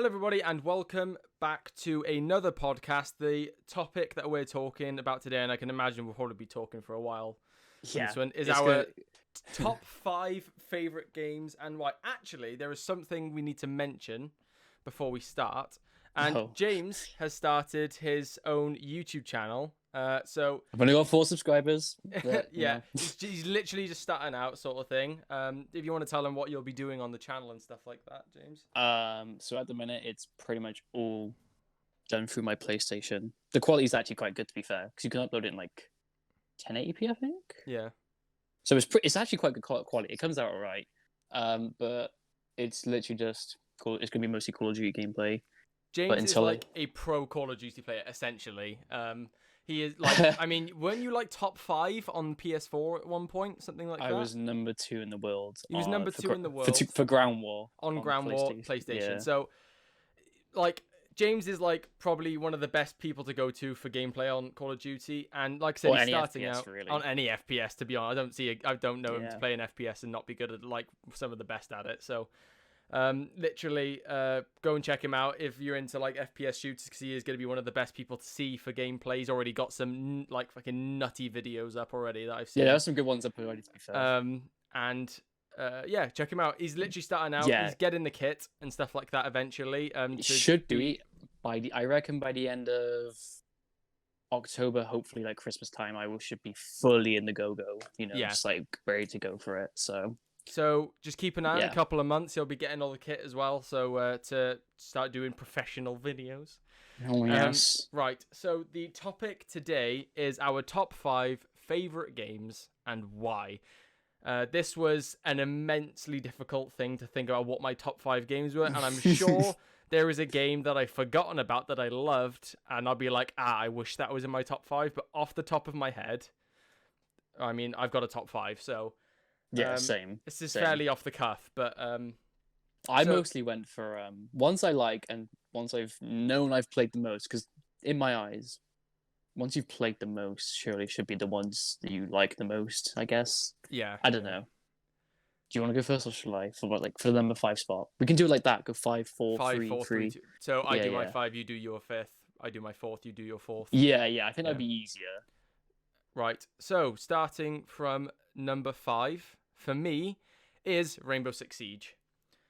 Hello, everybody, and welcome back to another podcast. The topic that we're talking about today, and I can imagine we'll probably be talking for a while. Yeah, this one is it's our gonna- top 5 favorite games and why. Actually, there is something we need to mention before we start. And Oh. James has started his own YouTube channel. So I've only got 4 subscribers. But, yeah, he's literally just starting out, sort of thing. If you want to tell him what you'll be doing on the channel and stuff like that, James. So at the minute, it's pretty much all done through my PlayStation. The quality is actually quite good, to be fair, because you can upload it in like 1080p, I think. Yeah. So it's actually quite good quality. It comes out alright. But it's literally just cool. It's gonna be mostly Call of Duty gameplay. James is like a pro Call of Duty player, essentially. He is like, I mean, weren't you like top 5 on PS4 at one point, something like that? I was number 2 in the world. He was number 2 in the world for Ground War on Ground War PlayStation. Yeah. So, like, James is like probably one of the best people to go to for gameplay on Call of Duty, and like I said, Or he's any starting FPS, out really. on any FPS. To be honest, I don't know him to Yeah. play an FPS and not be good at like some of the best at it. So. Literally, go and check him out if you're into like FPS shooters, because he is going to be one of the best people to see for gameplay. He's already got some like fucking nutty videos up already that I've seen. Yeah, there are some good ones up already, to be fair. Yeah, check him out. He's literally starting out. Yeah. He's getting the kit and stuff like that eventually. It should be I reckon by the end of October, hopefully like Christmas time, should be fully in the go-go, Yeah. just like ready to go for it. So just keep an eye. Yeah. In a couple of months, he'll be getting all the kit as well. So to start doing professional videos. Oh yes. Right. So the topic today is our top 5 favorite games and why. This was an immensely difficult thing to think about what my top 5 games were, and I'm sure there is a game that I've forgotten about that I loved, and I'll be like, I wish that was in my top 5. But off the top of my head, I mean, I've got a top 5, so. Yeah, same. This is same. fairly off the cuff, but I mostly went for ones I like and ones I've known I've played the most, because in my eyes, once you've played the most, surely should be the ones that you like the most, I guess. yeah. I don't know. Do you want to go first, or shall I? For the number 5 spot, we can do it like that. Go 5, 4, 5, 3, 4, 3. 3, 2. So I Yeah, do my yeah. 5, you do your 5th. I do my 4th, you do your 4th. Yeah, I think Yeah. that'd be easier. Right. So starting from number 5 for me is Rainbow Six Siege.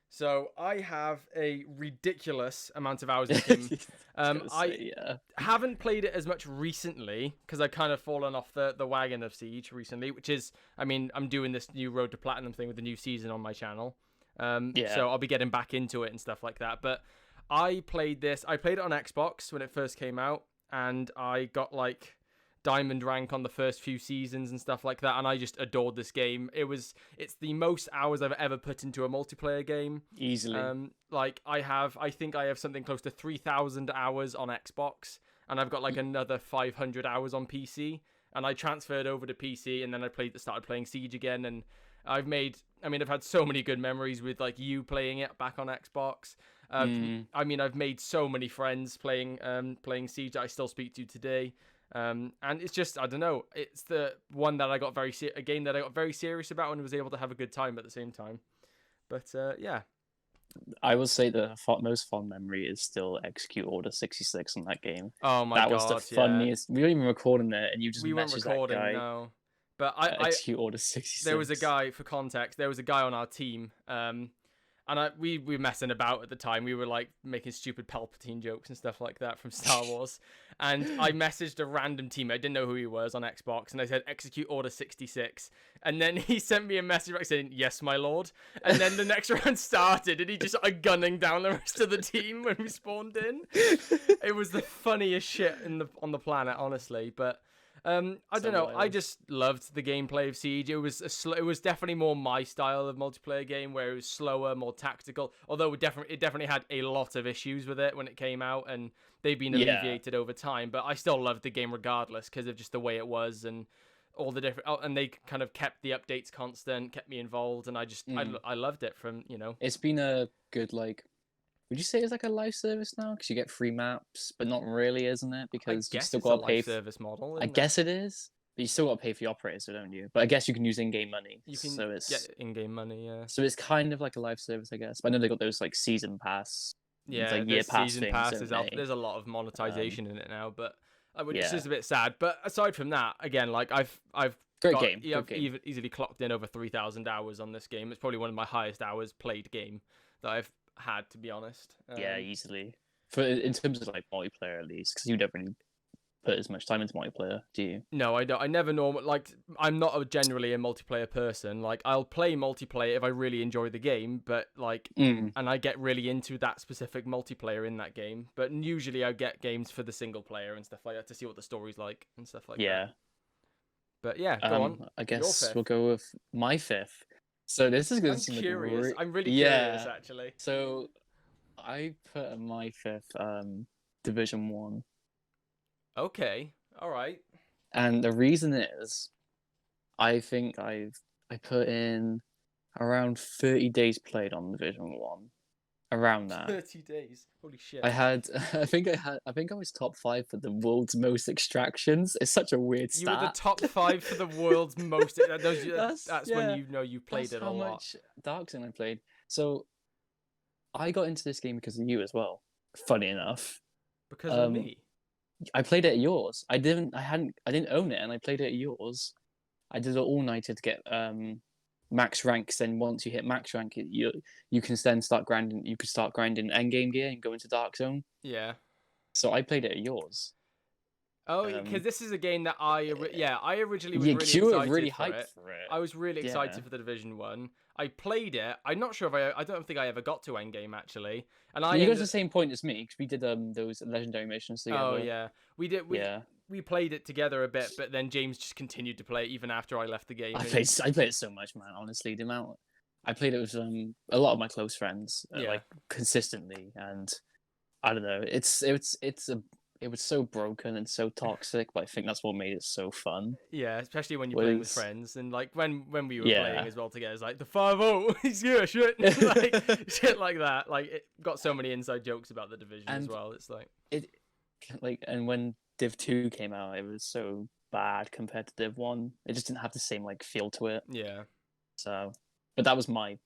So I have a ridiculous amount of hours in the game. I haven't played it as much recently because I've kind of fallen off the wagon of Siege recently, which is, I mean, I'm doing this new Road to Platinum thing with the new season on my channel. So I'll be getting back into it and stuff like that. But I played it on Xbox when it first came out, and I got like diamond rank on the first few seasons and stuff like that, and I just adored this game. It's the most hours I've ever put into a multiplayer game Easily. I think I have something close to 3,000 hours on Xbox, and I've got like another 500 hours on PC, and I transferred over to PC, and then started playing Siege again, and I've had so many good memories with like you playing it back on Xbox. I mean, I've made so many friends playing Siege that I still speak to today. And it's just, I don't know, it's the one that I got a game that I got very serious about and was able to have a good time at the same time. But yeah. I will say the most fond memory is still Execute Order 66 in that game. Oh my god, that was the funniest. We weren't even recording it, and you just weren't recording, that guy. no. But Execute Order 66. There was a guy, for context, there was a guy on our team, and we were messing about at the time. We were like making stupid Palpatine jokes and stuff like that from Star Wars. And I messaged a random teammate. I didn't know who he was on Xbox, and I said Execute Order 66. And then he sent me a message back saying, "Yes, my lord." And then the next round started, and he just started gunning down the rest of the team when we spawned in. It was the funniest shit on the planet, honestly. But I don't know. I just loved the gameplay of Siege. It was it was definitely more my style of multiplayer game, where it was slower, more tactical. Although it definitely had a lot of issues with it when it came out, and they've been alleviated over time. But I still loved the game regardless because of just the way it was and all the different. And they kind of kept the updates constant, kept me involved, and I loved it from. It's been a good Would you say it's like a live service now? Because you get free maps, but not really, isn't it? Because you still got to pay. Service model. I guess it is, but you still got to pay for the operator, don't you? But I guess you can use in-game money. You can so it's get in-game money, yeah. So it's kind of like a live service, I guess. But I know they got those like season pass Yeah, like year there's pass season things, passes. don't they? There's a lot of Um, monetization in it now, but which is yeah, just a bit sad. But aside from that, again, like I've great got game, great I've game. even easily clocked in over 3,000 hours on this game. It's probably one of my highest hours played game that I've had, to be honest. Yeah, easily. For in terms of like multiplayer at least, because you don't really put as much time into multiplayer, do you? No, I don't. I never like. I'm not generally a multiplayer person. Like, I'll play multiplayer if I really enjoy the game, but like, Mm, and I get really into that specific multiplayer in that game. But usually, I get games for the single player and stuff like that to see what the story's like and stuff like that. yeah. But yeah, go on. I Your guess we'll fifth. go with my fifth. So this is gonna I'm seem like curious. I'm really curious, yeah. actually. So I put at my fifth Division 1. Okay. All right. And the reason is I think I put in around 30 days played on Division 1. Around that. 30 days. Holy shit. I had I think I was top 5 for the world's most extractions. It's such a weird You were the stat. top 5 for the world's most. That's when Yeah. you know you played That's it a how lot. much Dark Zone I played. So I got into this game because of you as well. Funny enough. Because of Um me. I played it at yours. I didn't own it and I played it at yours. I did an all-nighter to get max ranks. Then once you hit max rank, you can then start grinding. You could start grinding endgame gear and go into Dark Zone. Yeah. So I played it at yours. Oh, because this is a game that I originally was Yeah, really 'cause you were excited really for hyped it. for it. I was really excited Yeah. for the Division 1. I played it. I'm not sure if I don't think I ever got to endgame actually. And You got to ended. the same point as me because we did those legendary missions together. Oh yeah, we did. Yeah. We played it together a bit, but then James just continued to play it even after I left the game. I played it so much, man. Honestly, the amount I played it with a lot of my close friends, Yeah. like consistently, and I don't know. It was so broken and so toxic, but I think that's what made it so fun. Yeah, especially when you're playing with Was friends and like when we were Yeah. playing as well together, it's like the 5-0, he's yeah, shit, like shit like that. Like it got so many inside jokes about the Division as And well. It's like it and when Div 2 came out, it was so bad compared to Div 1. It just didn't have the same like feel to it. yeah, So, but that was I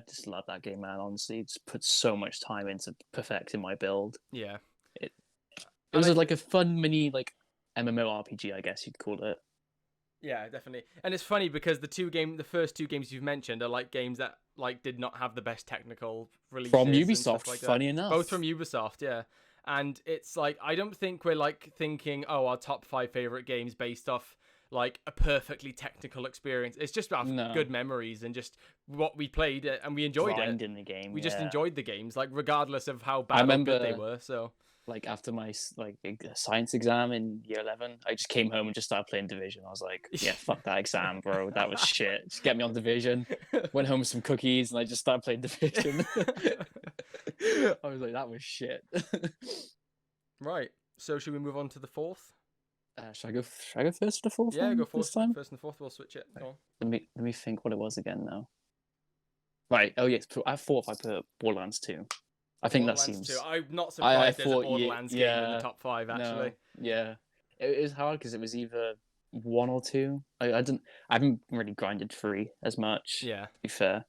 just love that game, man. Honestly, it just put so much time into perfecting my build. yeah. It was like a fun mini like MMORPG, I guess you'd call it. Yeah, definitely. And it's funny because the first two games you've mentioned are like games that like did not have the best technical releases From and Ubisoft, stuff like funny that. enough. Both from Ubisoft, yeah. And it's like I don't think we're like thinking, oh, our top 5 favorite games based off like a perfectly technical experience. It's just about No. good memories and just what we played and we enjoyed Grind it. in the game. We just yeah. enjoyed the games, like regardless of how bad or good they were. So Like after my science exam in year 11, I just came home and just started playing Division. I was like, yeah, fuck that exam, bro. That was shit. Just get me on Division. Went home with some cookies and I just started playing Division. I was like, that was shit. right. So should we move on to the fourth? Should I go first for the fourth Yeah, one go fourth. this time? First and fourth, we'll switch it. Go on. Let me think what it was again now. Right. Oh yes, at fourth I put Borderlands 2. I think that Borderlands seems. 2. I'm not surprised there's a thought, Borderlands game in the top 5 actually. No, yeah, it was hard because it was either 1 or 2. I haven't really grinded 3 as much. Yeah. To be fair,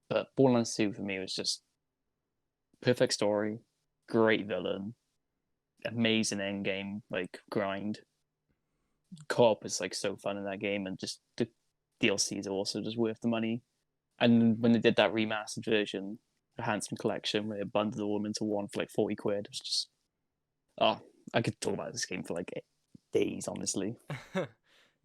but Borderlands 2 for me was just perfect story, great villain, amazing end game like grind. Co-op is like so fun in that game, and just the DLCs are also just worth the money. And when they did that remastered version, the Handsome Collection, where they bundled all of them into one for like 40 quid, it was just I could talk about this game for like days, honestly.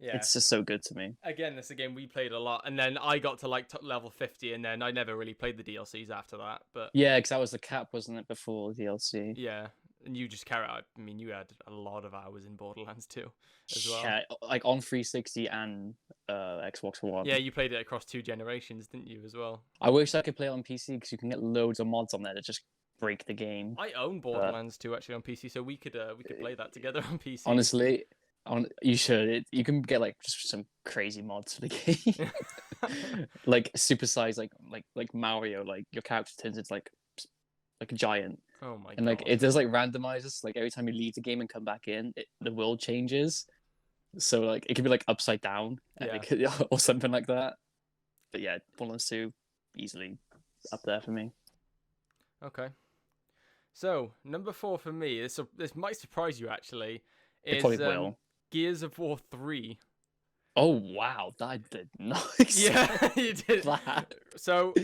Yeah. It's just so good to me. Again, this is a game we played a lot, and then I got to like level 50, and then I never really played the DLCs after that. But Yeah, because that was the cap, wasn't it, before the DLC? yeah, and you just carry. I mean, you had a lot of hours in Borderlands 2 as well. Yeah, like on 360 and Xbox One. Yeah, you played it across 2 generations, didn't you, as well? I wish I could play it on PC because you can get loads of mods on there that just break the game. I own Borderlands 2 actually on PC, so we could play that together on PC. Honestly, you should. You can get like just some crazy mods for the game, like supersize, like Mario. Like your character turns into like a giant, Oh my god. and like it does like randomizes. Like every time you leave the game and come back in, the world changes. So like it could be like upside down, and it could, or something like that. But yeah, Borderlands 2 easily up there for me. Okay. So number 4 for me. This might surprise you actually. It Is probably will. Gears of War 3. Oh wow, I did not Yeah, expect you did. that. So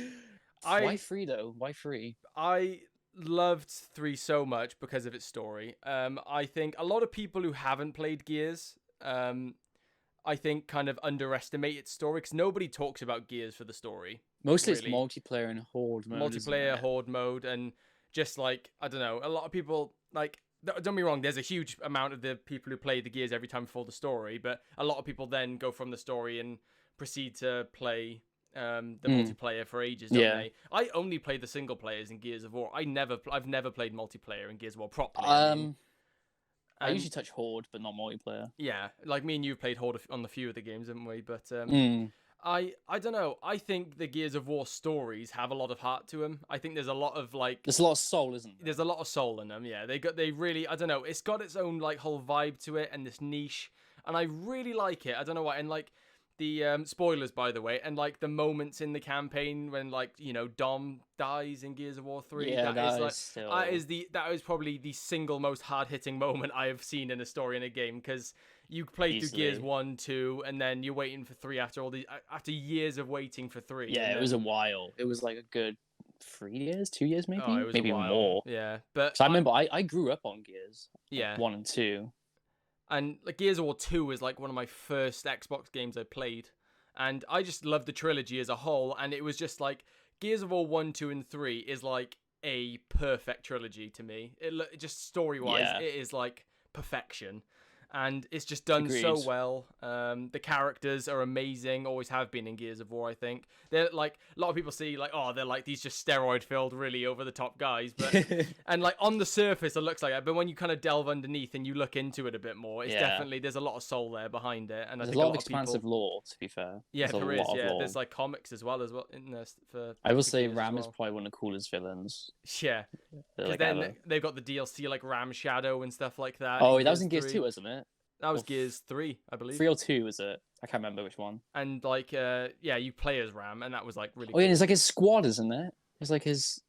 Why I free though? Why free? I loved 3 so much because of its story. I think a lot of people who haven't played Gears, I think kind of underestimate its story because nobody talks about Gears for the story. Mostly it's Really, multiplayer and horde mode, isn't multiplayer it? horde mode and just like I don't know, a lot of people like. Don't get me wrong. There's a huge amount of the people who play the Gears every time before the story, but a lot of people then go from the story and proceed to play the multiplayer for ages, don't Yeah. they? I only play the single players in Gears of War. I've never played multiplayer in Gears of War properly. I And usually touch horde, but not multiplayer. yeah, like me and you played Horde on the few of the games, haven't we? But Mm. I don't know. I think the Gears of War stories have a lot of heart to them. I think there's a lot of like There's a lot of soul, isn't there? there's a lot of soul in them. Yeah, they really I don't know. It's got its own like whole vibe to it and this niche, and I really like it. I don't know why. And like the spoilers by the way, and like the moments in the campaign when like Dom dies in Gears of War 3. Yeah, that is like still... that is probably the single most hard hitting moment I have seen in a story in a game because. You play through Gears 1, 2, and then you're waiting for 3 after years of waiting for 3. Yeah, it was a while. It was like a good 3 years, 2 years maybe, Oh, it was maybe a while. more. Yeah, but I remember I grew up on Gears. Yeah, 1 and 2, and like Gears of War 2 was like one of my first Xbox games I played, and I just loved the trilogy as a whole. And it was just like Gears of War 1, 2, and 3 is like a perfect trilogy to me. It just story wise, It is like perfection. And it's just done so well. The characters are amazing, always have been in Gears of War, I think. They're like, a lot of people see like, oh, they're like these just steroid-filled, really over-the-top guys. But and like on the surface, it looks like that. But when you kind of delve underneath and you look into it a bit more, it's definitely, there's a lot of soul there behind it. And there's I think a lot of expansive lore, to be fair. Yeah, there is. Yeah, there's like comics as well in this. I will say Ram is probably one of the coolest villains. Yeah. Because then they've got the DLC like Ram Shadow and stuff like that. Oh, that was in Gears 2, wasn't it? That was Gears 3, I believe. 3 or 2, was it? I can't remember which one. And like, you play as Ram, and that was like really. Oh yeah, it's like his squad, isn't it? It's like his.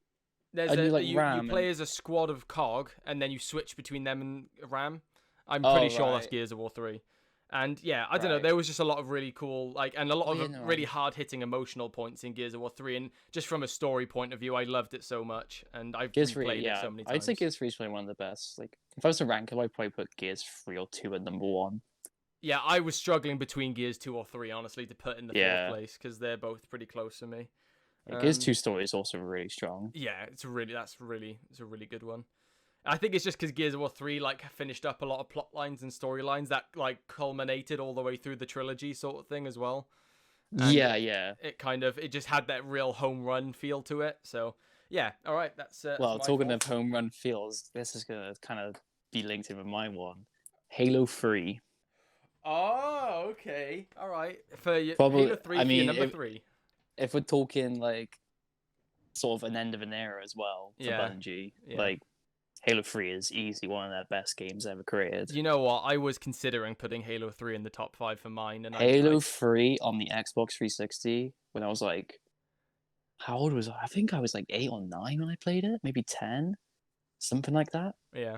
You play as a squad of Cog, and then you switch between them and Ram. I'm pretty sure that's Gears of War 3. And yeah, I don't know. There was just a lot of really cool, like, and a lot of really hard-hitting emotional points in Gears of War 3. And just from a story point of view, I loved it so much, and I've replayed it so many times. I'd say Gears 3 is probably one of the best. Like, if I was to rank it, I'd probably put Gears 3 or 2 at number 1. Yeah, I was struggling between Gears 2 or 3, honestly, to put in the fourth place because they're both pretty close for me. Gears 2 story is also really strong. Yeah, it's a really good one. I think it's just because Gears of War 3 like finished up a lot of plot lines and storylines that like culminated all the way through the trilogy sort of thing as well. And it just had that real home run feel to it. So yeah, all right, that's well, talking of home run feels, this is gonna kind of be linked in with my one, Halo 3. Oh, okay, all right. For Halo 3, number 3. If we're talking like sort of an end of an era as well for Bungie, like. Halo 3 is easily one of their best games ever created. You know what? I was considering putting Halo 3 in the top 5 for mine. And Halo 3 on the Xbox 360, when I was like, how old was I? I think I was like 8 or 9 when I played it, maybe 10, something like that. Yeah.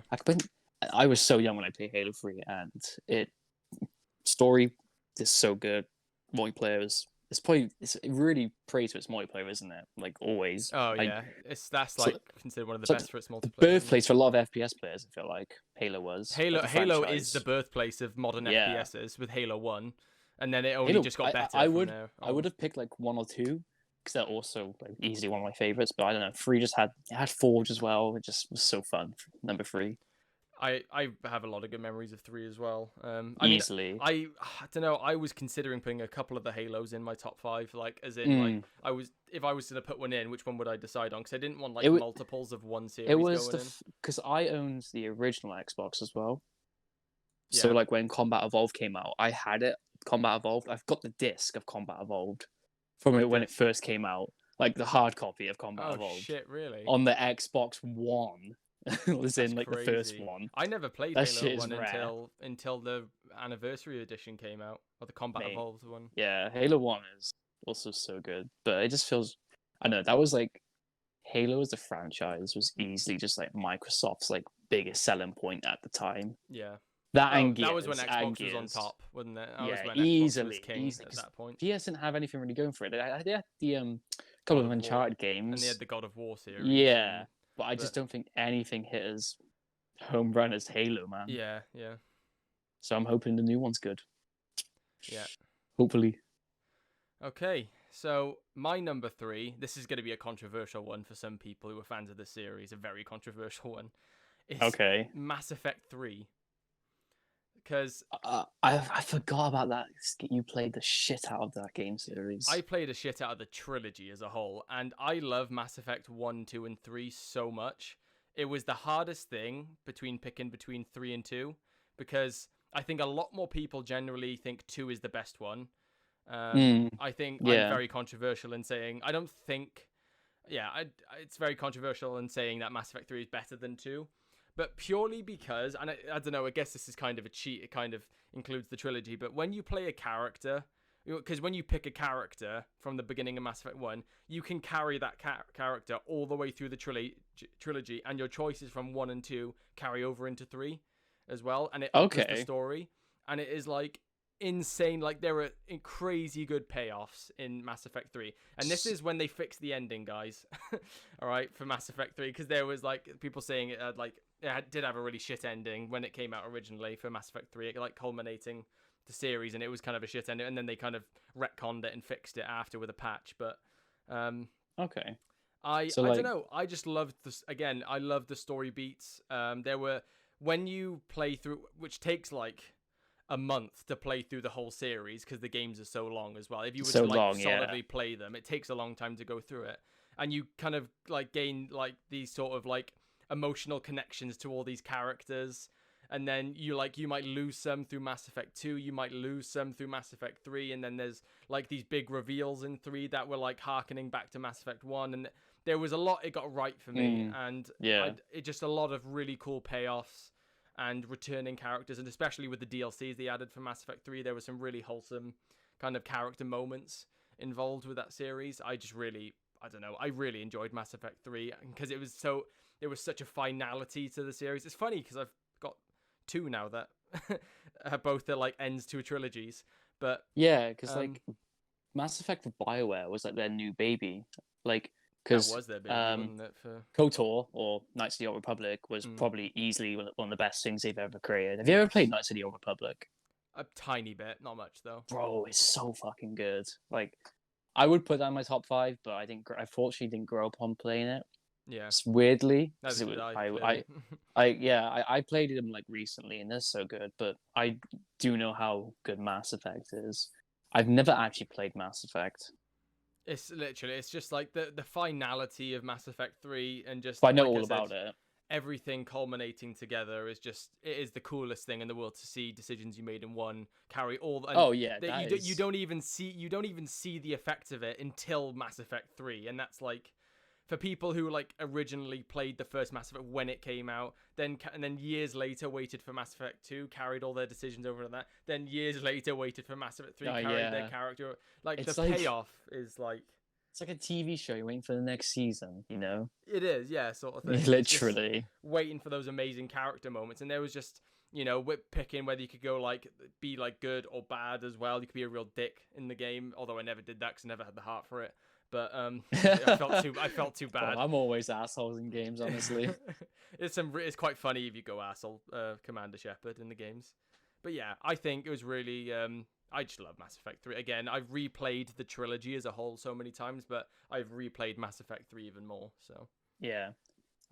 I was so young when I played Halo 3, and story is so good. Multiplayer is. It's really praised for its multiplayer, isn't it? Like always. Oh yeah, that's considered one of the best for its multiplayer. The birthplace for a lot of FPS players, I feel like Halo was. Halo is the birthplace of modern FPSs with Halo 1, and then it only just got better. I would have picked like 1 or 2 because they're also like easily one of my favorites. But I don't know, 3 had Forge as well. It just was so fun. Number 3. I have a lot of good memories of 3 as well. Easily. I don't know. I was considering putting a couple of the Halos in my top 5, like as in like if I was to put one in, which one would I decide on? Because I didn't want like multiples of one series. It was because I owned the original Xbox as well. Yeah. So like when Combat Evolved came out, I had it. Combat Evolved. I've got the disc of Combat Evolved from it when it first came out, like the hard copy of Combat Evolved. Oh shit! Really? On the Xbox One. Was in like crazy. The first one. I never played Halo 1 until the anniversary edition came out, or the Combat Evolved one. Yeah, Halo 1 is also so good, but it just feels, I don't know, that was like Halo as a franchise was easily just like Microsoft's like biggest selling point at the time. Yeah. That Oh, and that was when Gears, Xbox was on top, wasn't it? That was yeah, when Xbox was easily, king easily, at because that point. PS didn't have anything really going for it. They had the couple God of of War, Uncharted and they games, had the God of War series. yeah, but I just don't think anything hit as home run as Halo, man. Yeah, yeah, So I'm hoping the new one's good. yeah. Hopefully. Okay, so my number 3. This is going to be a controversial one for some people who are fans of the series. A very controversial one. Is Okay. Mass Effect 3. Because I forgot about that. You played the shit out of that game series. I played a shit out of the trilogy as a whole, and I love Mass Effect 1, 2, and 3 so much. It was the hardest thing picking between 3 and 2, because I think a lot more people generally think 2 is the best one. I think I'm Yeah. very controversial in saying I don't think. Yeah, it's very controversial in saying that Mass Effect 3 is better than 2, but purely because, and I don't know, I guess this is kind of a cheat. It kind of includes the trilogy, but when you play a character, because when you pick a character from the beginning of Mass Effect 1, you can carry that character all the way through the trilogy, and your choices from 1 and 2 carry over into 3 as well, and it opens the story, and it is like insane. Like, there are crazy good payoffs in Mass Effect 3, and this is when they fixed the ending, guys. All right, for Mass Effect 3, because there was like people saying it had, like, it did have a really shit ending when it came out originally for Mass Effect 3, like culminating the series, and it was kind of a shit ending, and then they kind of retconned it and fixed it after with a patch. But okay, I don't know, I just loved this. Again, I loved the story beats. There were, when you play through, which takes like a month to play through the whole series because the games are so long as well. If you were to like solidly play them, it takes a long time to go through it, and you kind of like gain like these sort of like emotional connections to all these characters, and then you might lose some through Mass Effect 2, you might lose some through Mass Effect 3, and then there's like these big reveals in 3 that were like harkening back to Mass Effect 1, and there was a lot it got right for me, and it just a lot of really cool payoffs and returning characters, and especially with the DLCs they added for Mass Effect 3, there were some really wholesome kind of character moments involved with that series. I don't know, I really enjoyed Mass Effect 3 because it was such a finality to the series. It's funny because I've got 2 now that are both like ends to trilogies, but yeah, because like Mass Effect for BioWare was like their new baby, like. Because that was their baby, wasn't it? For KOTOR or Knights of the Old Republic was probably easily one of the best things they've ever created. Have you ever played Knights of the Old Republic? A tiny bit, not much though. Bro, it's so fucking good. Like, I would put that in my top 5, but I fortunately didn't grow up on playing it. Yeah, it's weirdly. That's it was, I I played them like recently, and they're so good. But I do know how good Mass Effect is. I've never actually played Mass Effect. It's just like the finality of Mass Effect 3, and just but I know all about it. Everything culminating together is just, it is the coolest thing in the world to see decisions you made in 1 carry all. And you don't even see the effects of it until Mass Effect 3, and that's like, for people who like originally played the first Mass Effect when it came out, and then years later waited for Mass Effect 2, carried all their decisions over to that, then years later waited for Mass Effect 3, carried their character. Like, it's the payoff is like, it's like a TV show. You're waiting for the next season, you know? It is, yeah, sort of thing. Literally waiting for those amazing character moments, and there was just, picking whether you could go like be like good or bad as well. You could be a real dick in the game, although I never did that because I never had the heart for it. But I felt too bad. Well, I'm always assholes in games, honestly. It's quite funny if you go asshole Commander Shepard in the games. But yeah, I think it was really I just love Mass Effect 3. Again, I've replayed the trilogy as a whole so many times, but I've replayed Mass Effect 3 even more. So yeah,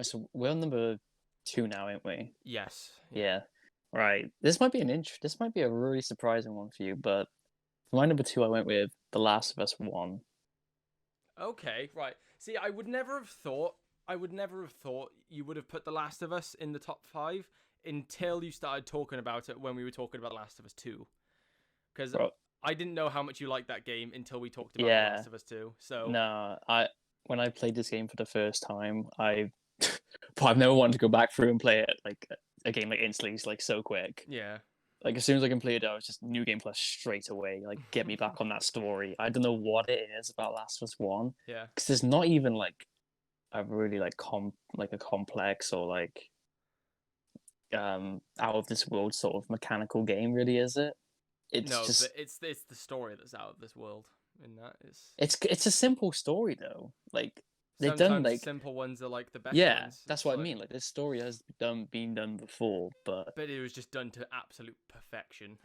so we're on number 2 now, aren't we? Yes. Yeah. Right. This might be a really surprising one for you, but for my number 2, I went with The Last of Us 1. Okay, right. See, I would never have thought you would have put The Last of Us in the top 5 until you started talking about it when we were talking about The Last of Us 2. Because I didn't know how much you liked that game until we talked about The Last of Us 2. So no, when I played this game for the first time, I've never wanted to go back through and play it like a game like instantly, like so quick. Yeah. Like, as soon as I completed it, I was just New Game Plus straight away. Like, get me back on that story. I don't know what it is about Last of Us 1. Yeah. Because there's not even, like, a really like a complex or like out of this world sort of mechanical game, really, is it? It's No, but just it's the story that's out of this world. In that is it's a simple story though. Like they've done sometimes like simple ones are like the best yeah, ones. that's It's what I like, mean. Like this story has been done before, but but it was just done to absolute perfection.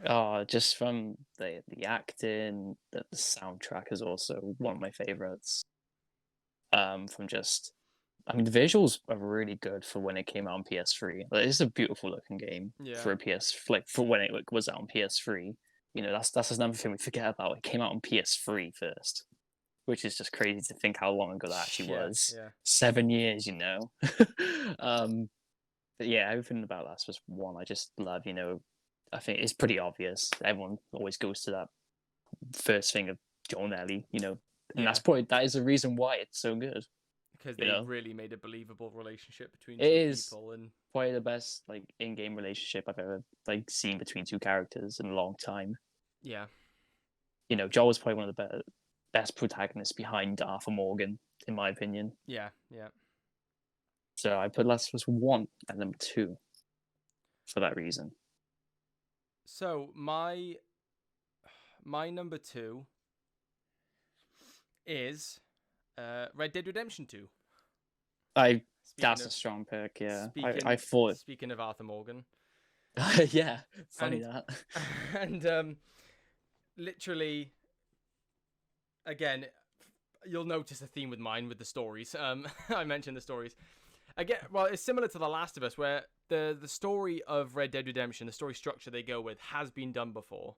just from the acting, the soundtrack is also one of my favorites. From just I mean, the visuals are really good for when it came out on PS3. Like, it's a beautiful looking game Yeah, for a PS, like for when it was out on PS3. You know, that's another thing we forget about. It came out on PS3 first, which is just crazy to think how long ago that actually yeah, was. yeah. 7 years, you know. But yeah, everything about Last of Us One, I just love. You know, I think it's pretty obvious. Everyone always goes to that first thing of Joel and Ellie. You know, and Yeah, that is the reason why it's so good. because You they know, really made a believable relationship between it two is people, and probably the best like in-game relationship I've ever like seen between two characters in a long time. yeah. You know, Joel was probably one of the best protagonists behind Arthur Morgan, in my opinion. Yeah, yeah. So I put Last of Us One at number two for that reason. So my number two is Red Dead Redemption 2. That's Speaking a of strong pick. Yeah, speaking I thought. speaking of Arthur Morgan, Yeah, funny and that. and literally again, you'll notice a theme with mine with the stories. I mentioned the stories again. Well, it's similar to The Last of Us, where the story of Red Dead Redemption, the story structure they go with, has been done before,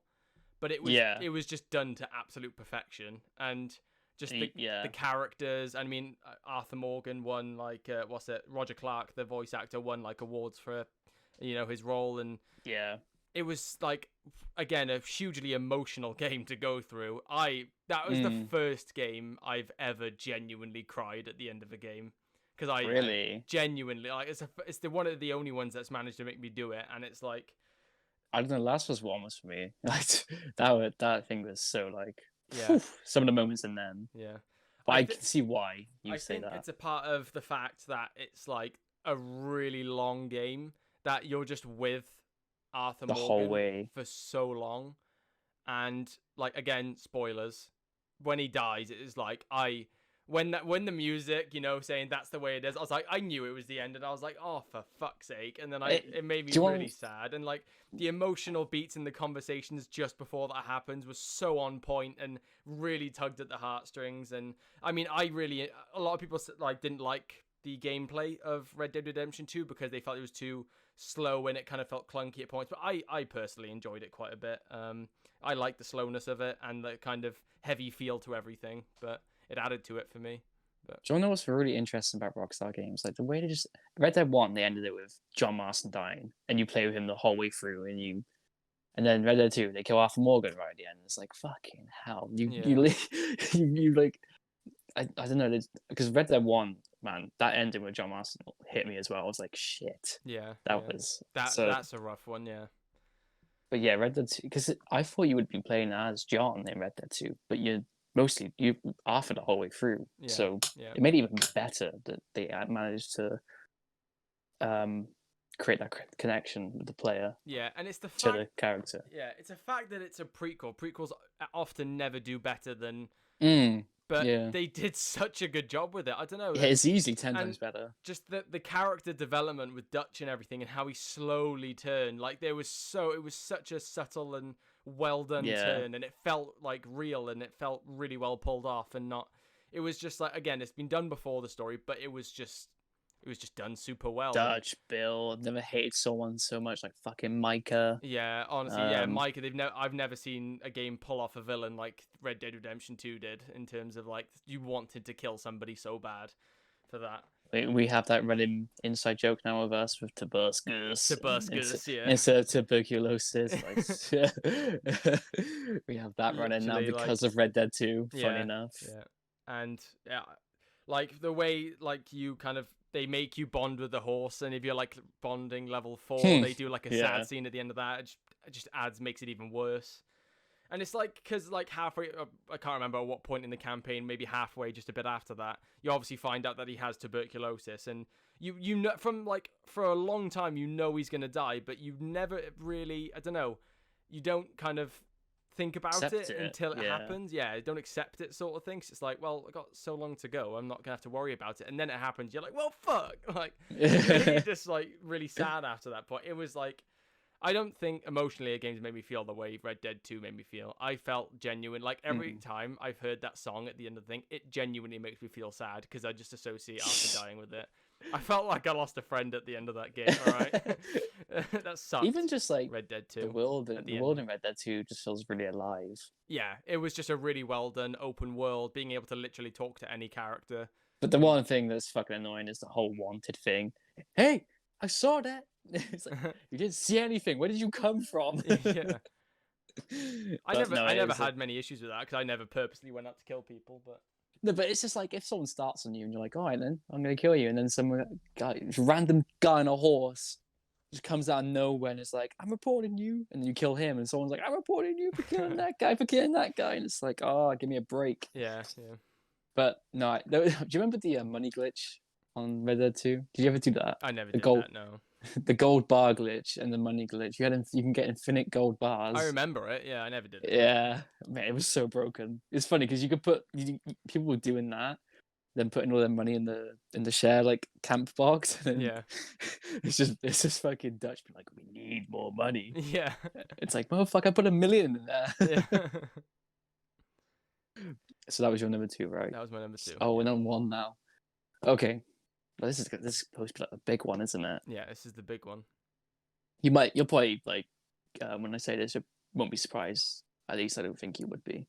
but Yeah, it was just done to absolute perfection, and just yeah, the characters. I mean, Arthur Morgan won like what's it? Roger Clark, the voice actor, won like awards for his role, and yeah. it was like again a hugely emotional game to go through. That was the Mm, first game I've ever genuinely cried at the end of a game, because I really? genuinely like it's the one of the only ones that's managed to make me do it, and it's like I don't know. Last was One was for me. Like that thing was so like yeah, whew, some of the moments in them. yeah. But I I th- can see why you I say think that it's a part of the fact that it's like a really long game that you're just with Arthur the whole Morgan way. for so long, and like again spoilers, when he dies it is like when the music saying that's the way it is, I was like, I knew it was the end, and I was like, oh, for fuck's sake. And then it made me Do you really want? sad, and like the emotional beats in the conversations just before that happens was so on point and really tugged at the heartstrings. And I mean, a lot of people like didn't like the gameplay of Red Dead Redemption 2 because they felt it was too slow and it kind of felt clunky at points, but I personally enjoyed it quite a bit. I like the slowness of it and the kind of heavy feel to everything, but it added to it for me. But Do you know what's really interesting about Rockstar games? Like the way they just Red Dead One, they ended it with John Marston dying, and you play with him the whole way through, and then Red Dead Two, they kill Arthur Morgan right at the end. It's like fucking hell, yeah, you like I don't know because Red Dead One, man, that ending with John Marston hit me as well. I was like shit, yeah, that yeah. was so. That's a rough one, yeah. But yeah, Red Dead 2, because I thought you would be playing as John in Red Dead 2, but you Arthur the whole way through. Yeah, So yeah, it made it even better that they had managed to create that connection with the player yeah. And it's the to fact, the character. yeah, it's a fact that it's a prequel. Prequels often never do better than, Mm, but yeah. they did such a good job with it. I don't know. Yeah, it's easily 10 And times better. just the character development with Dutch and everything, and how he slowly turned, like it was such a subtle and well done Yeah. turn, and it felt like real, and it felt really well pulled off, and not it was just like, again, it's been done before the story, but it was just done super well. And Dutch, Bill, I've never hated someone so much like fucking Micah. yeah, honestly, yeah, Um, Micah, I've never seen a game pull off a villain like Red Dead Redemption 2 did, in terms of like you wanted to kill somebody so bad for that. we have that running inside joke now of us with Tobuscus, yeah. instead of tuberculosis. Like, we have that running now Literally, like, because of Red Dead 2, funny yeah, enough. yeah, and yeah, like the way like you kind of they make you bond with the horse, and if you're like bonding level 4, they do like a Yeah. sad scene at the end of that. It just adds makes it even worse. And it's like, because like halfway, I can't remember at what point in the campaign, maybe halfway, just a bit after that, you obviously find out that he has tuberculosis, and you know from like for a long time you know he's gonna die, but you never really, I don't know, you don't kind of think about Accept it it, until it yeah. happens. Yeah, don't accept it, sort of thing. 'Cause it's like, well, I got so long to go, I'm not gonna have to worry about it, and then it happens. You're like, well, fuck, like you're just like really sad after that point. It was like, I don't think emotionally a game's made me feel the way Red Dead 2 made me feel. I felt genuine. Like every time I've heard that song at the end of the thing, it genuinely makes me feel sad because I just associate after dying with it. I felt like I lost a friend at the end of that game, alright? That sucked. Even just like Red Dead 2. the world, at the the end. world in Red Dead 2 just feels really alive. Yeah, it was just a really well done open world, being able to literally talk to any character. But the one thing that's fucking annoying is the whole wanted thing. Hey, I saw that. It's like, you didn't see anything. Where did you come from? Yeah. I But never, no, I it never was had many issues with that because I never purposely went out to kill people. But no, but it's just like if someone starts on you and you're like, all right, then I'm gonna kill you, and then some guy, random guy on a horse, just comes out of nowhere and is like, I'm reporting you, and you kill him, and someone's like, I'm reporting you for killing that guy, for killing that guy, and it's like, oh, give me a break. yeah. But no, do you remember the money glitch on Red Dead 2? Did you ever do that? I never The did gold, that. No. the gold bar glitch and the money glitch. You can get infinite gold bars. I remember it. Yeah, I never did it. Yeah, man, it was so broken. It's funny because you could put people were doing that, then putting all their money in the share like camp box. And Yeah. it's just fucking Dutch being like, we need more money. Yeah. It's like, motherfucker, I put 1 million in there. Yeah. So that was your number 2, right? That was my number 2. Oh, we're on 1 now. Okay, well, this is supposed to be like a big one, isn't it? Yeah, this is the big one. You'll probably like when I say this, you won't be surprised. At least I don't think you would be.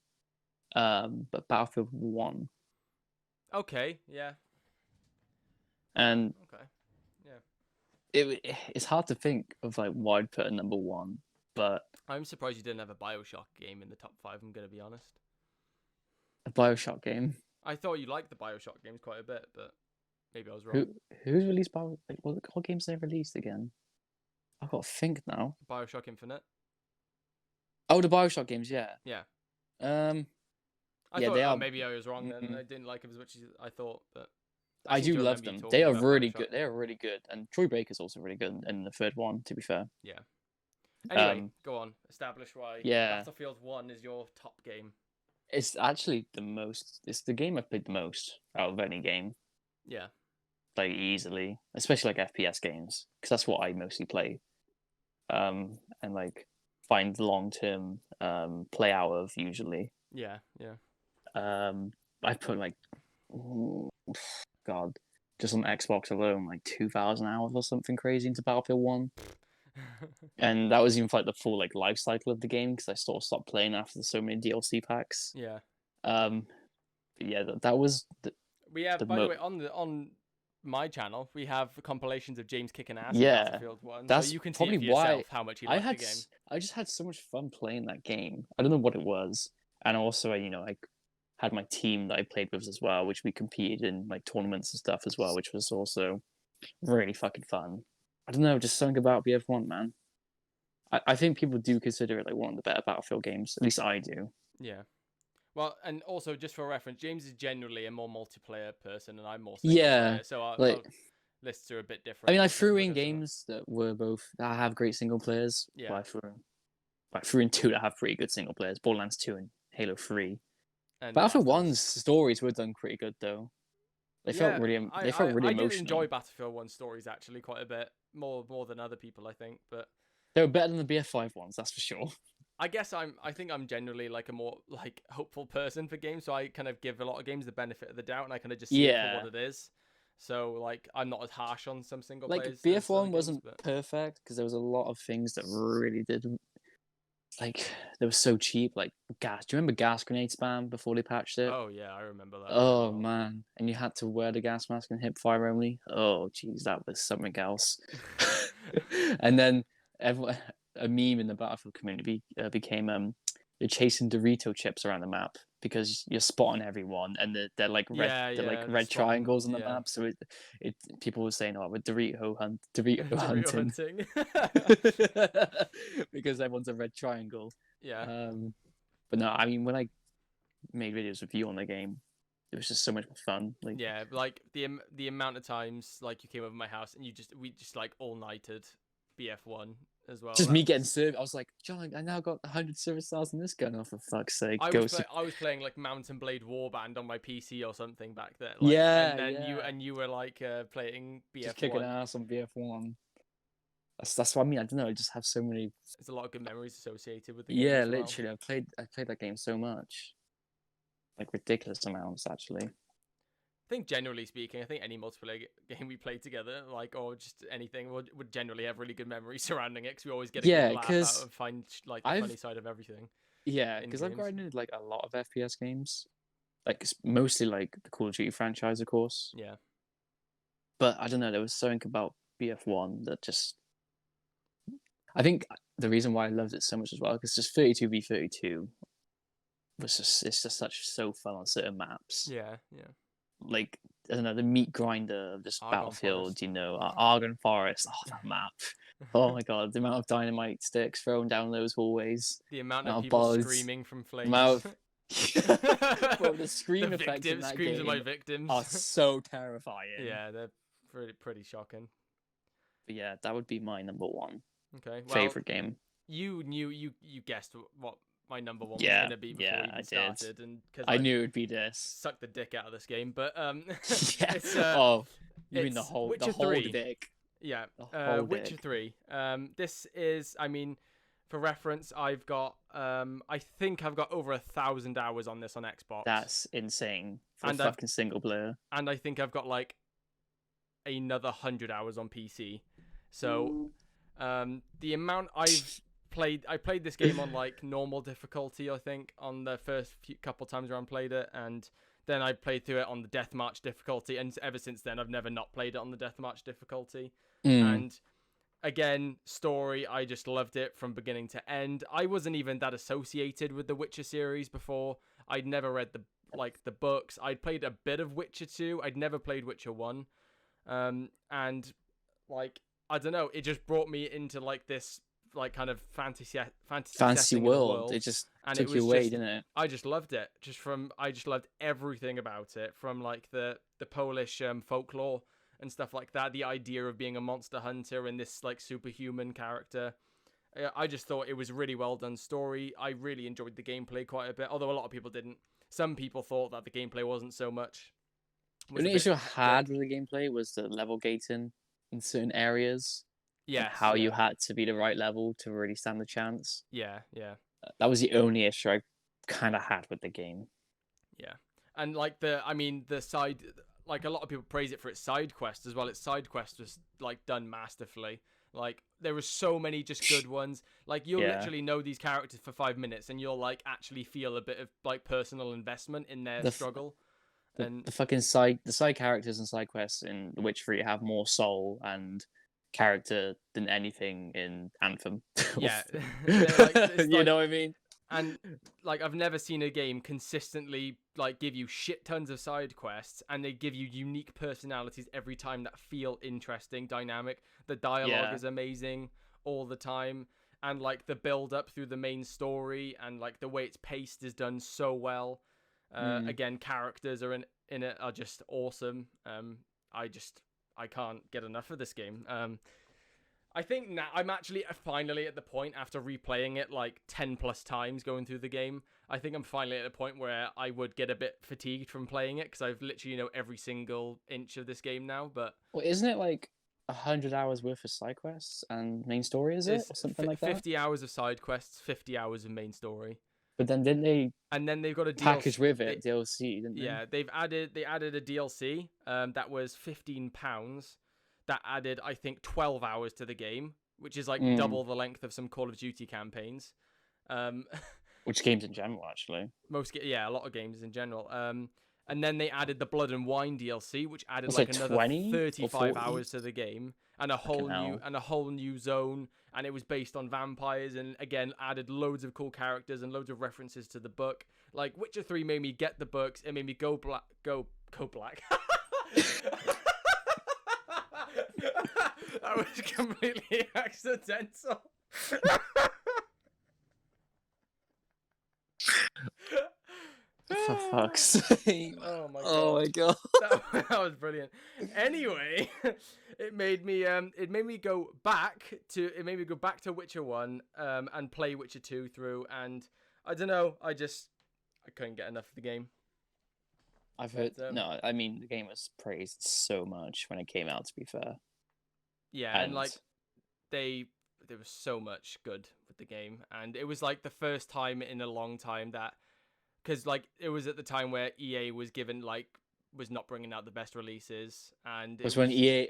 But Battlefield 1. Okay. Yeah. And Okay. it's hard to think of like what I'd put at number 1, but I'm surprised you didn't have a BioShock game in the top 5. I'm gonna be honest. a BioShock game. I thought you liked the BioShock games quite a bit, but maybe I was wrong. Who's released like what games they released again? I've got to think now. BioShock Infinite. Oh, the BioShock games, yeah. Yeah. Yeah, thought, they are. Maybe I was wrong then. I didn't like them as much as I thought, but I seem do to love remember you them. talking They are about really BioShock. good. They are really good, and Troy Baker's also really good in the third one. To be fair. Yeah. Anyway, go on. Establish why Yeah. Battlefield 1 is your top game. It's actually It's the game I've played the most out of any game. Yeah. Like easily, especially like FPS games, because that's what I mostly play. And like find long term play out of usually. Yeah. I put like, God, just on Xbox alone, like 2,000 hours or something crazy into Battlefield 1. And that was even for like the full like life cycle of the game because I sort of stopped playing after so many DLC packs. Yeah. But yeah, that was We have, by the way, on my channel, we have compilations of James kicking ass in Battlefield 1. That's so you can see probably it for yourself why how much he liked the game. I just had so much fun playing that game. I don't know what it was, and also I had my team that I played with as well, which we competed in like tournaments and stuff as well, which was also really fucking fun. I don't know, just something about BF1, man. I think people do consider it like one of the better Battlefield games. At least I do. Yeah. Well, and also just for reference, James is generally a more multiplayer person, and I'm more single Yeah, player, so our like lists are a bit different. I mean, I in terms threw of in this, so- games that have great single players. Yeah. But I threw in 2 that have pretty good single players: Borderlands 2 and Halo 3. and Battlefield Masters. 1's stories were done pretty good though. They felt really I emotional. did enjoy Battlefield 1 stories actually quite a bit, more than other people, I think. But They were better than the BF5 ones, that's for sure. I guess I think I'm generally like a more like hopeful person for games, so I kind of give a lot of games the benefit of the doubt, and I kind of just see it for what it is. So like I'm not as harsh on some single Like players. BF1 wasn't perfect because there was a lot of things that really didn't. Like they were so cheap. Like gas. Do you remember gas grenade spam before they patched it? Oh yeah, I remember that. Oh man, and you had to wear the gas mask and hip fire only. Oh jeez, that was something else. And then a meme in the Battlefield community became you're chasing Dorito chips around the map because you're spotting everyone and they're like red, red triangles on the map. So it people were saying, "Oh, we're Dorito hunting," because everyone's a red triangle. Yeah. But no, I mean, when I made videos with you on the game, it was just so much more fun. Like, Yeah, like the amount of times like you came over my house and we just like all nighted BF1 as well. just That me was getting served. I was like, John, I now got 100 service stars in this gun. Oh, for fuck's sake. I was playing like Mountain Blade Warband on my PC or something back then. Like, Yeah, and then yeah. you were like playing Just kicking BF1. ass on BF1. That's what I mean. I don't know. I just have so many. There's a lot of good memories associated with the game Yeah, as well. literally. I played that game so much, like ridiculous amounts actually. I think generally speaking, I think any multiplayer game we played together, like or just anything, would generally have really good memories surrounding it because we always get a Yeah, good laugh 'cause out and find like the I've funny side of everything. yeah, In because I've games. grinded like a lot of FPS games, like mostly like the Call of Duty franchise, of course. Yeah. But I don't know. There was something about BF1 that just. I think the reason why I loved it so much as well because just 32v32 was it's just so fun on certain maps. Yeah, yeah. Like I don't know the meat grinder of this Argonne Battlefield, Forest. you know, Argonne Forest. Oh, that map! Oh my god, the amount of dynamite sticks thrown down those hallways. The amount Amount of of people bullets, screaming from flames. amount Bro, the scream The effects in that screams of my game victims are so terrifying. yeah, they're pretty shocking. But yeah, that would be my number one Okay, well, favorite game. you guessed what my number one was Yeah, gonna be before yeah, we even I did. started, and because I knew it would be this. sucked the dick out of this game, but Yeah. it's Oh, you mean the it's whole Witcher 3. dick? Yeah, The whole Witcher dick. 3. This is, I mean, for reference, I've got I think I've got over 1,000 hours on this on Xbox. That's insane for And a fucking single player. and I think I've got like another 100 hours on PC. So the amount I played this game on like normal difficulty, I think, on the first couple times around played it, and then I played through it on the deathmatch difficulty, and ever since then I've never not played it on the deathmatch difficulty. And again, story, I just loved it from beginning to end. I wasn't even that associated with the Witcher series before. I'd never read the books. I'd played a bit of Witcher 2. I'd never played Witcher 1. And like I don't know, it just brought me into like this like kind of fantasy Fantasy setting in the world. It just and took it you was away, just, didn't it? I just loved it. I just loved everything about it, from like the Polish folklore and stuff like that. The idea of being a monster hunter and this like superhuman character. I just thought it was really well done story. I really enjoyed the gameplay quite a bit, although a lot of people didn't. Some people thought that the gameplay wasn't so much. The only issue I had with the gameplay was the level gating in certain areas. Yeah, How you had to be the right level to really stand a chance. Yeah, yeah. That was the only issue I kind of had with the game. Yeah, and like the side, like a lot of people praise it for its side quests as well. Its side quest was like done masterfully. Like there were so many just good ones. Like you'll literally know these characters for 5 minutes, and you'll like actually feel a bit of like personal investment in their struggle. The fucking side characters and side quests in The Witcher 3 have more soul and character than anything in Anthem. Yeah, you know what I mean? And like I've never seen a game consistently like give you shit tons of side quests, and they give you unique personalities every time that feel interesting, dynamic. The dialogue is amazing all the time, and like the build up through the main story and like the way it's paced is done so well. Again, characters are in it are just awesome. I can't get enough of this game. I think now I'm actually finally at the point, after replaying it like 10 plus times going through the game, I think I'm finally at a point where I would get a bit fatigued from playing it, because I've literally know every single inch of this game now. But well, isn't it like 100 hours worth of side quests and main story? Is it or something like that? 50 hours of side quests, 50 hours of main story. But then didn't they? And then they've got a package with it DLC, didn't they? Yeah, they added a DLC that was £15. That added, I think, 12 hours to the game, which is like double the length of some Call of Duty campaigns. Which games in general, actually? A lot of games in general. And then they added the Blood and Wine DLC, which added Was like it another 35 hours to the game, and a whole new zone. And it was based on vampires, and again added loads of cool characters and loads of references to the book. Like Witcher 3 made me get the books. It made me go black. That was completely accidental. For fuck's sake. Oh my Oh my god. that was brilliant. Anyway, it made me go back to Witcher 1 and play Witcher 2 through, and I don't know, I couldn't get enough of the game. I've heard But, no, I mean the game was praised so much when it came out, to be fair. yeah, and like there was so much good with the game, and it was like the first time in a long time that, because like it was at the time where EA was not bringing out the best releases, and It's when EA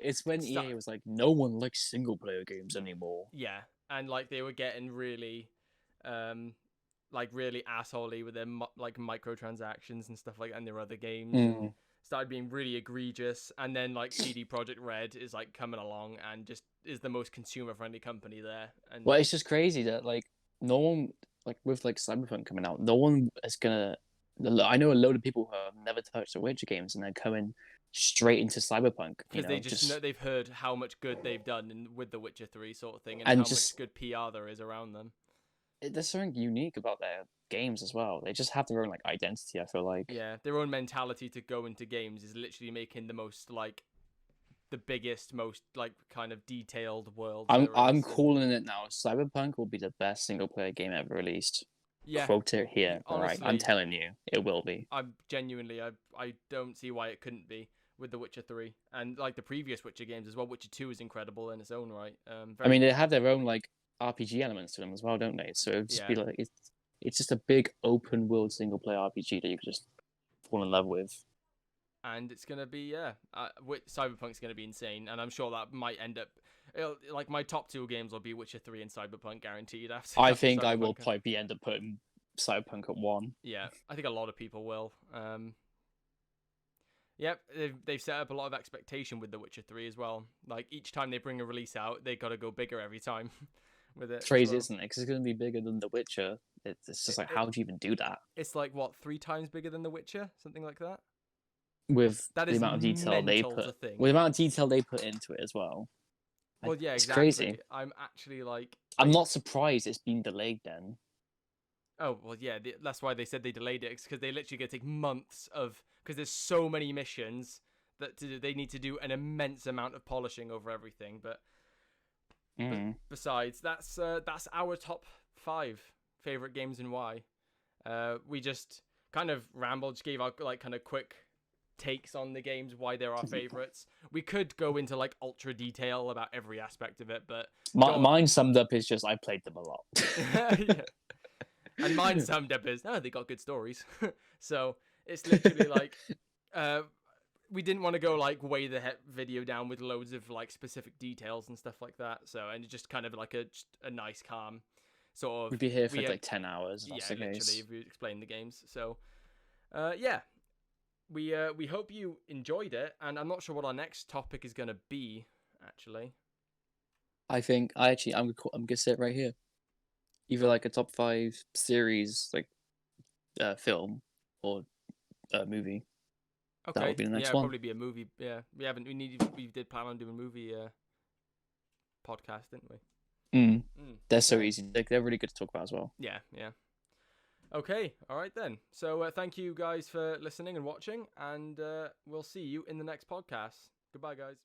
was like, no one likes single player games anymore. yeah, and like they were getting really really assholey with their like microtransactions and stuff like that, and their other games and started being really egregious. And then like CD Projekt Red is like coming along and just is the most consumer friendly company there. And well, it's just crazy that like no one, like with like Cyberpunk coming out, no one is gonna. I know a load of people who have never touched the Witcher games and they're coming straight into Cyberpunk because they just know, they've heard how much good they've done with the Witcher 3 sort of thing, and how much good PR there is around them. There's something unique about their games as well. They just have their own like identity, I feel like. Yeah, their own mentality to go into games is literally making the most like the biggest, most like kind of detailed world. I'm calling it now. Cyberpunk will be the best single player game ever released. Yeah, quote it here. Honestly, right, I'm telling you, it will be. I'm genuinely, I don't see why it couldn't be with The Witcher 3 and like the previous Witcher games as well. Witcher 2 is incredible in its own right. I mean, they have their own like RPG elements to them as well, don't they? So it'd just be like it's just a big open world single player RPG that you could just fall in love with. And it's gonna be Cyberpunk's gonna be insane, and I'm sure that might end up like my top two games will be Witcher 3 and Cyberpunk guaranteed. I think I will probably end up putting Cyberpunk at 1. Yeah, I think a lot of people will. Yep, they've set up a lot of expectation with The Witcher 3 as well. Like each time they bring a release out, they got to go bigger every time with it. Crazy, isn't it? Because it's going to be bigger than The Witcher. It's just like, how do you even do that? It's like what, 3 times bigger than The Witcher, something like that. With the amount of detail they put into it as well. Well, yeah, it's exactly. Crazy. I'm actually like, I'm not surprised it's been delayed then. Oh well, yeah, that's why they said they delayed it, because they literally gonna take months of, because there's so many missions that they need to do an immense amount of polishing over everything. But besides, that's our top 5 favorite games and why. We just kind of rambled, just gave our like kind of quick takes on the games, why they're our favorites. We could go into like ultra detail about every aspect of it, but mine summed up is just I played them a lot. Yeah. And mine summed up as, they got good stories. So it's literally like, we didn't want to go like weigh the video down with loads of like specific details and stuff like that. So, and it's just kind of like a nice, calm sort of. We'd be here for like 10 hours. Yeah, literally, if we explain the games. So, yeah, we hope you enjoyed it, and I'm not sure what our next topic is going to be. Actually, I'm gonna sit right here. Either like a top 5 series, like film or movie. Okay. That would be the next one. Probably be a movie. Yeah, we did plan on doing a movie podcast, didn't we? They're so easy. They're really good to talk about as well. Yeah. Okay, all right then. So thank you guys for listening and watching, and we'll see you in the next podcast. Goodbye, guys.